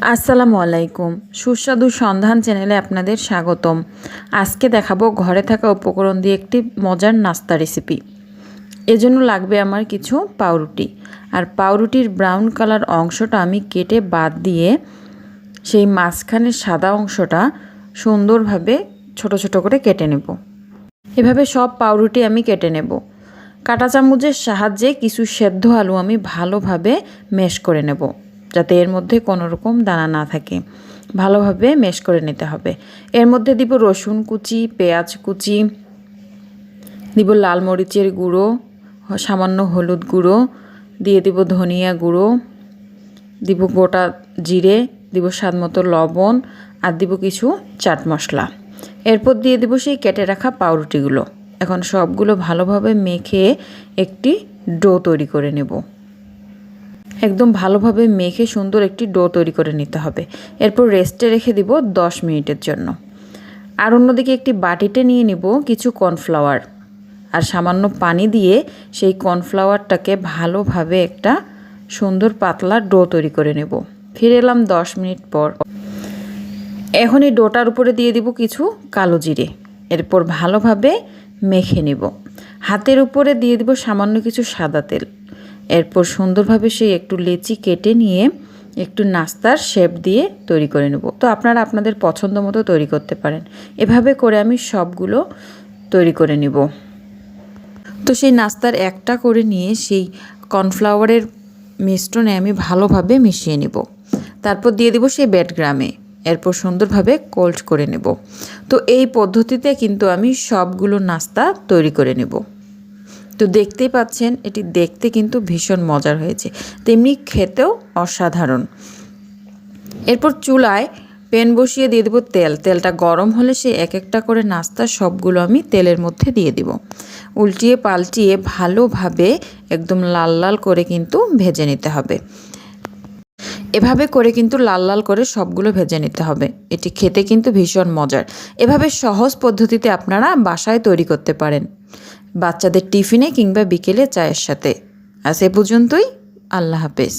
আসসালামু আলাইকুম। সুস্বাদু সন্ধান চ্যানেলে আপনাদের স্বাগতম। আজকে দেখাবো ঘরে থাকা উপকরণ দিয়ে একটি মজার নাস্তা রেসিপি। এজন্য লাগবে আমার কিছু পাউরুটি, আর পাউরুটির ব্রাউন কালার অংশটা আমি কেটে বাদ দিয়ে সেই মাঝখানের সাদা অংশটা সুন্দরভাবে ছোট ছোট করে কেটে নেব। এভাবে সব পাউরুটি আমি কেটে নেব। কাঁটা চামচের সাহায্যে কিছু সেদ্ধ আলু আমি ভালোভাবে ম্যাশ করে নেব, যাতে এর মধ্যে কোনো রকম দানা না থাকে। ভালোভাবে ম্যাশ করে নিতে হবে। এর মধ্যে দিব রসুন কুচি, পেঁয়াজ কুচি, দিব লাল মরিচের গুঁড়ো, সামান্য হলুদ গুঁড়ো, দিয়ে দিব ধনিয়া গুঁড়ো, দিব গোটা জিরে, দিব স্বাদমতো লবণ, আর দিব কিছু চাট মশলা। এরপর দিয়ে দিব সেই কেটে রাখা পাউরুটিগুলো। এখন সবগুলো ভালোভাবে মেখে একটি ডো তৈরি করে নেব। একদম ভালোভাবে মেখে সুন্দর একটি ডো তৈরি করে নিতে হবে। এরপর রেস্টে রেখে দিব 10 মিনিটের জন্য। আর অন্যদিকে একটি বাটিতে নিয়ে নিব কিছু কর্নফ্লাওয়ার, আর সামান্য পানি দিয়ে সেই কর্নফ্লাওয়ারটাকে ভালোভাবে একটা সুন্দর পাতলা ডো তৈরি করে নেব। ফিরে এলাম 10 মিনিট পর। এখন এই ডোটার উপরে দিয়ে দিব কিছু কালো জিরে। এরপর ভালোভাবে মেখে নেব। হাতের উপরে দিয়ে দিব সামান্য কিছু সাদা তেল। এরপর সুন্দরভাবে সেই একটু লেচি কেটে নিয়ে একটু নাস্তার শেপ দিয়ে তৈরি করে নেব। তো আপনারা আপনাদের পছন্দ মতো তৈরি করতে পারেন। এভাবে করে আমি সবগুলো তৈরি করে নেব। তো সেই নাস্তার একটা করে নিয়ে সেই কর্নফ্লাওয়ারের মিশ্রণে আমি ভালোভাবে মিশিয়ে নেব। তারপর দিয়ে দেব সেই ব্যাডগ্রামে। এরপর সুন্দরভাবে কোল্ড করে নেব। তো এই পদ্ধতিতে কিন্তু আমি সবগুলো নাস্তা তৈরি করে নেব। তো দেখতেই পাচ্ছেন, এটি দেখতে কিন্তু ভীষণ মজার হয়েছে, তেমনি খেতেও অসাধারণ। এরপর চুলায় প্যান বসিয়ে দিয়ে দেবো তেল। তেলটা গরম হলে সে এক একটা করে নাস্তা সবগুলো আমি তেলের মধ্যে দিয়ে দিব। উল্টিয়ে পাল্টিয়ে ভালোভাবে একদম লাল লাল করে কিন্তু ভেজে নিতে হবে। এভাবে করে কিন্তু লাল লাল করে সবগুলো ভেজে নিতে হবে। এটি খেতে কিন্তু ভীষণ মজার। এভাবে সহজ পদ্ধতিতে আপনারা বাসায় তৈরি করতে পারেন, বাচ্চাদের টিফিনে কিংবা বিকেলে চায়ের সাথে। আজ এ পর্যন্তই। আল্লাহ হাফেজ।